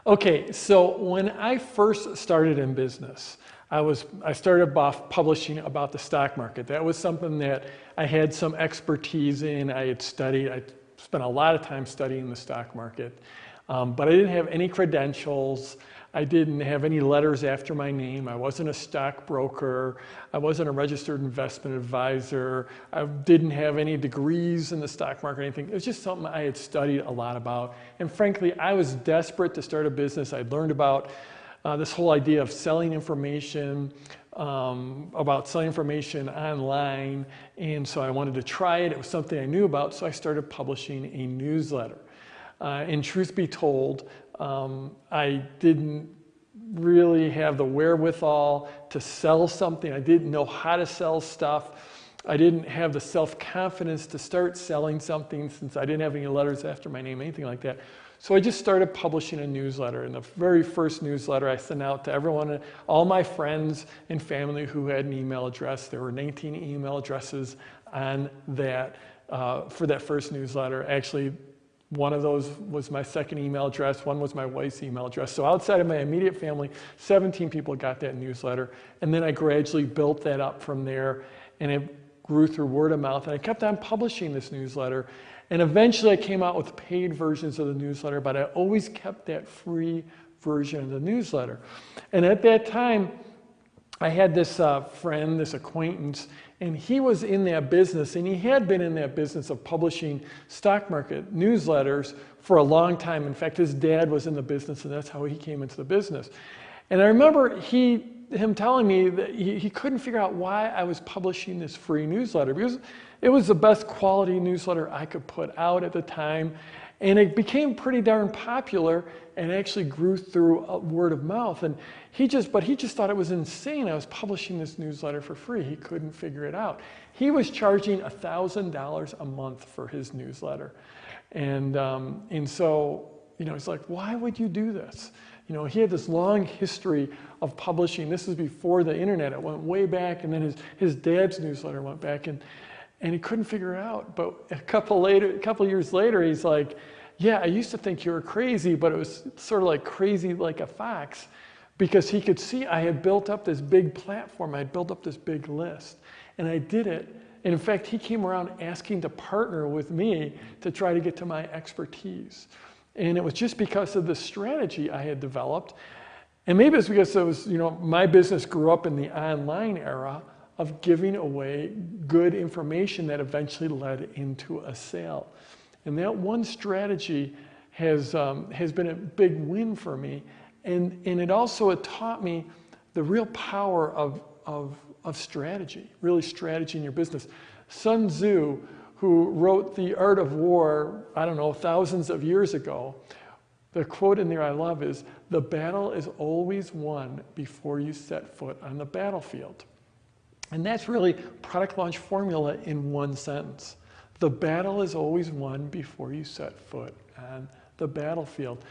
Okay, so when I first started in business, I started off publishing about the stock market. That was something that I had some expertise in. I had studied. I spent a lot of time studying the stock market, but I didn't have any credentials. I didn't have any letters after my name. I wasn't a stockbroker. I wasn't a registered investment advisor. I didn't have any degrees in the stock market or anything. It was just something I had studied a lot about. And frankly, I was desperate to start a business. I'd learned about this whole idea of selling information, about selling information online. And so I wanted to try it. It was something I knew about. So I started publishing a newsletter. And truth be told, I didn't really have the wherewithal to sell something. I didn't know how to sell stuff. I didn't have the self-confidence to start selling something since I didn't have any letters after my name, anything like that. So I just started publishing a newsletter. And the very first newsletter I sent out to everyone, all my friends and family who had an email address. There were 19 email addresses on that for that first newsletter. Actually, one of those was my second email address. One was my wife's email address. So outside of my immediate family, 17 people got that newsletter. And then I gradually built that up from there. And it grew through word of mouth. And I kept on publishing this newsletter. And eventually I came out with paid versions of the newsletter. But I always kept that free version of the newsletter. And at that time, I had this friend, this acquaintance, and he was in that business, and he had been in that business of publishing stock market newsletters for a long time. In fact, his dad was in the business, and that's how he came into the business. And I remember him telling me that he couldn't figure out why I was publishing this free newsletter, because it was the best quality newsletter I could put out at the time. And it became pretty darn popular and actually grew through word of mouth. And he just thought it was insane. I was publishing this newsletter for free. He couldn't figure it out. He was charging $1,000 a month for his newsletter. And so, he's like, why would you do this? He had this long history of publishing. This was before the internet. It went way back, and then his dad's newsletter went back, and he couldn't figure it out. But a couple years later, he's like, yeah, I used to think you were crazy, but it was sort of like crazy like a fox, because he could see I had built up this big platform. I had built up this big list, and I did it. And in fact, he came around asking to partner with me to try to get to my expertise. And it was just because of the strategy I had developed. And maybe it's because it was, my business grew up in the online era of giving away good information that eventually led into a sale. And that one strategy has been a big win for me. And it also taught me the real power of strategy, really strategy in your business. Sun Tzu, who wrote The Art of War, I don't know, thousands of years ago, the quote in there I love is, "The battle is always won before you set foot on the battlefield." And that's really product launch formula in one sentence. The battle is always won before you set foot on the battlefield.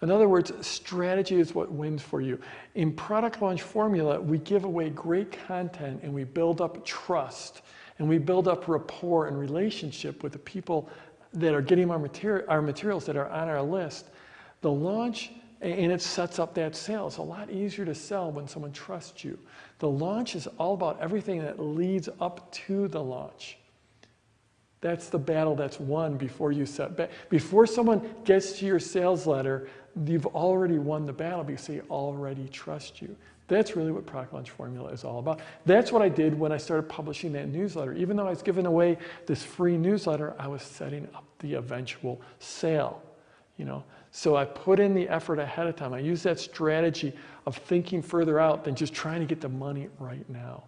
In other words, strategy is what wins for you. In product launch formula, we give away great content and we build up trust and we build up rapport and relationship with the people that are getting our materials that are on our list. The launch, and it sets up that sale. It's a lot easier to sell when someone trusts you. The launch is all about everything that leads up to the launch. That's the battle that's won before you before someone gets to your sales letter, you've already won the battle because they already trust you. That's really what product launch formula is all about. That's what I did when I started publishing that newsletter. Even though I was giving away this free newsletter, I was setting up the eventual sale. So I put in the effort ahead of time. I used that strategy of thinking further out than just trying to get the money right now.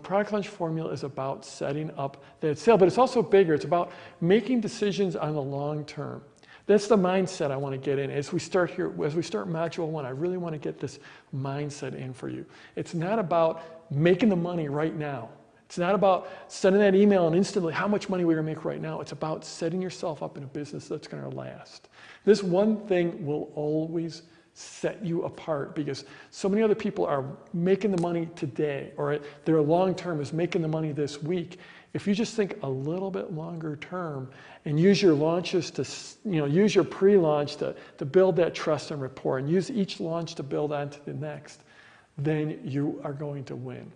Product launch formula is about setting up that sale, but it's also bigger. It's about making decisions on the long term. That's the mindset I want to get in. As we start module 1, I really want to get this mindset in for you. It's not about making the money right now. It's not about sending that email and instantly how much money we're going to make right now. It's about setting yourself up in a business that's going to last. This one thing will always set you apart because so many other people are making the money today, or their long term is making the money this week. If you just think a little bit longer term and use your launches to, use your pre-launch to build that trust and rapport, and use each launch to build onto the next, then you are going to win.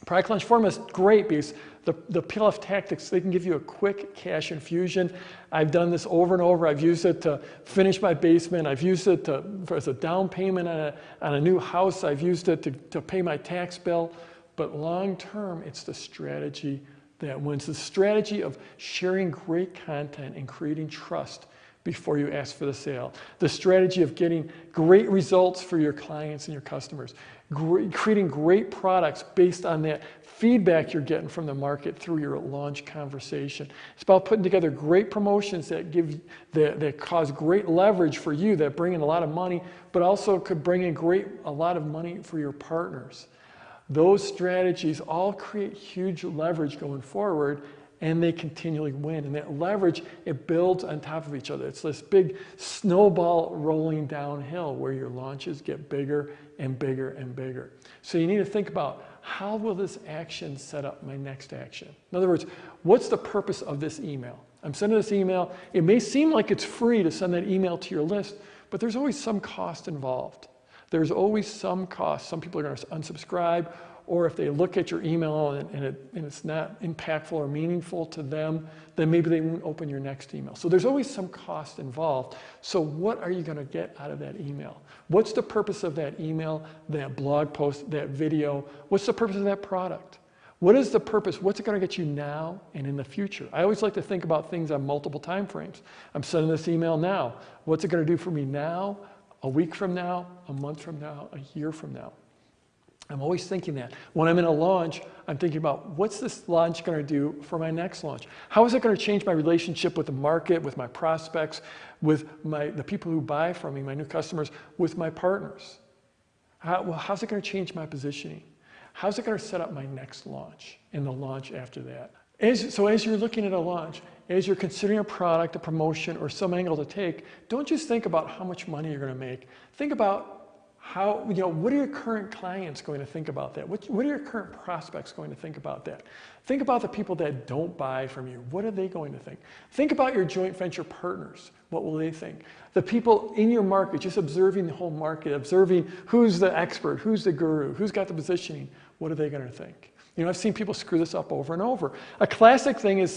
Product launch formula is great because the PLF tactics, they can give you a quick cash infusion. I've done this over and over. I've used it to finish my basement. I've used it as a down payment on a new house. I've used it to pay my tax bill. But long term, it's the strategy that wins. The strategy of sharing great content and creating trust before you ask for the sale. The strategy of getting great results for your clients and your customers. Creating great products based on that feedback you're getting from the market through your launch conversation. It's about putting together great promotions that cause great leverage for you, that bring in a lot of money, but also could bring in a lot of money for your partners. Those strategies all create huge leverage going forward, and they continually win. And that leverage, it builds on top of each other. It's this big snowball rolling downhill where your launches get bigger and bigger and bigger. So you need to think about, how will this action set up my next action? In other words, what's the purpose of this email? I'm sending this email. It may seem like it's free to send that email to your list, but there's always some cost involved. There's always some cost. Some people are going to unsubscribe, or if they look at your email and it's not impactful or meaningful to them, then maybe they won't open your next email. So there's always some cost involved. So what are you going to get out of that email? What's the purpose of that email, that blog post, that video? What's the purpose of that product? What is the purpose? What's it going to get you now and in the future? I always like to think about things on multiple time frames. I'm sending this email now. What's it going to do for me now, a week from now, a month from now, a year from now? I'm always thinking that. When I'm in a launch, I'm thinking about, what's this launch going to do for my next launch? How is it going to change my relationship with the market, with my prospects, with the people who buy from me, my new customers, with my partners? How's it going to change my positioning? How's it going to set up my next launch and the launch after that? So as you're looking at a launch, as you're considering a product, a promotion, or some angle to take, don't just think about how much money you're going to make. Think about what are your current clients going to think about that? What are your current prospects going to think about that? Think about the people that don't buy from you. What are they going to think? Think about your joint venture partners. What will they think? The people in your market, just observing the whole market, observing who's the expert, who's the guru, who's got the positioning. What are they going to think? I've seen people screw this up over and over. A classic thing is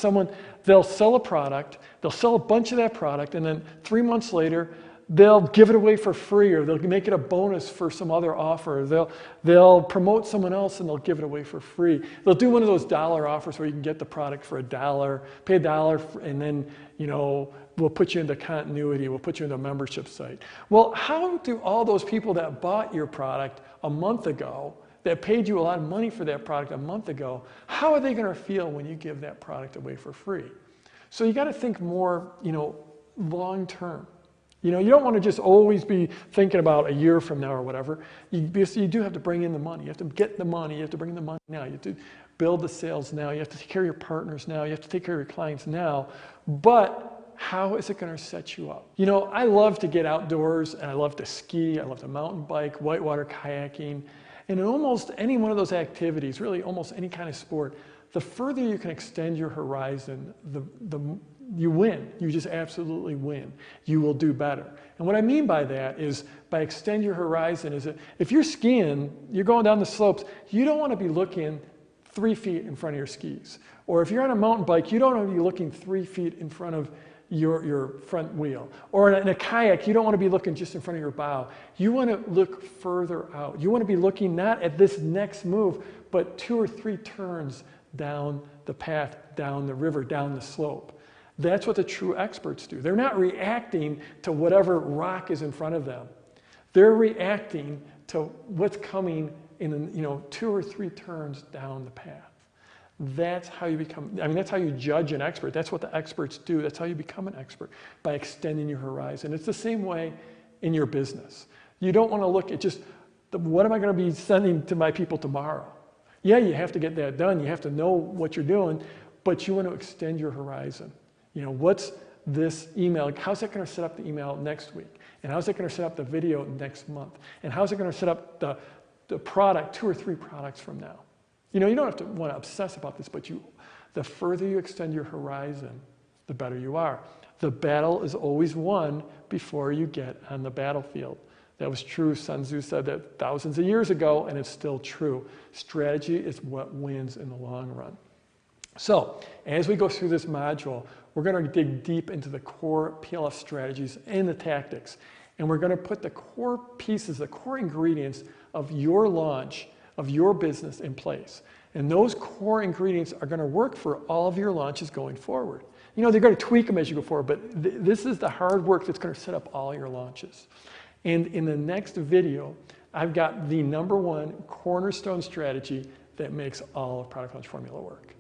they'll sell a product, they'll sell a bunch of that product, and then 3 months later, they'll give it away for free, or they'll make it a bonus for some other offer. They'll promote someone else and they'll give it away for free. They'll do one of those dollar offers where you can get the product for $1, pay $1, and then we'll put you into continuity, we'll put you into a membership site. Well, how do all those people that bought your product a month ago, that paid you a lot of money for that product a month ago, how are they going to feel when you give that product away for free? So you got to think more, long term. You don't want to just always be thinking about a year from now or whatever. Because you do have to bring in the money. You have to get the money. You have to bring the money now. You have to build the sales now. You have to take care of your partners now. You have to take care of your clients now. But how is it going to set you up? I love to get outdoors, and I love to ski. I love to mountain bike, whitewater kayaking. And in almost any one of those activities, really almost any kind of sport, the further you can extend your horizon, you win. You just absolutely win. You will do better. And what I mean by that is, by extend your horizon, is that if you're skiing, you're going down the slopes, you don't want to be looking 3 feet in front of your skis. Or if you're on a mountain bike, you don't want to be looking 3 feet in front of your front wheel. Or in a kayak, you don't want to be looking just in front of your bow. You want to look further out. You want to be looking not at this next move, but 2 or 3 turns down the path, down the river, down the slope. That's what the true experts do. They're not reacting to whatever rock is in front of them. They're reacting to what's coming in 2 or 3 turns down the path. That's how you that's how you judge an expert. That's what the experts do. That's how you become an expert, by extending your horizon. It's the same way in your business. You don't want to look at just, what am I going to be sending to my people tomorrow? Yeah, you have to get that done. You have to know what you're doing, but you want to extend your horizon. What's this email? How's that going to set up the email next week? And how's it going to set up the video next month? And how's it going to set up the product 2 or 3 products from now? You don't have to want to obsess about this, but The further you extend your horizon, the better you are. The battle is always won before you get on the battlefield. That was true. Sun Tzu said that thousands of years ago, and it's still true. Strategy is what wins in the long run. So, as we go through this module, we're going to dig deep into the core PLF strategies and the tactics. And we're going to put the core pieces, the core ingredients of your launch, of your business in place. And those core ingredients are going to work for all of your launches going forward. You know, they're going to tweak them as you go forward, but this is the hard work that's going to set up all your launches. And in the next video, I've got the #1 cornerstone strategy that makes all of Product Launch Formula work.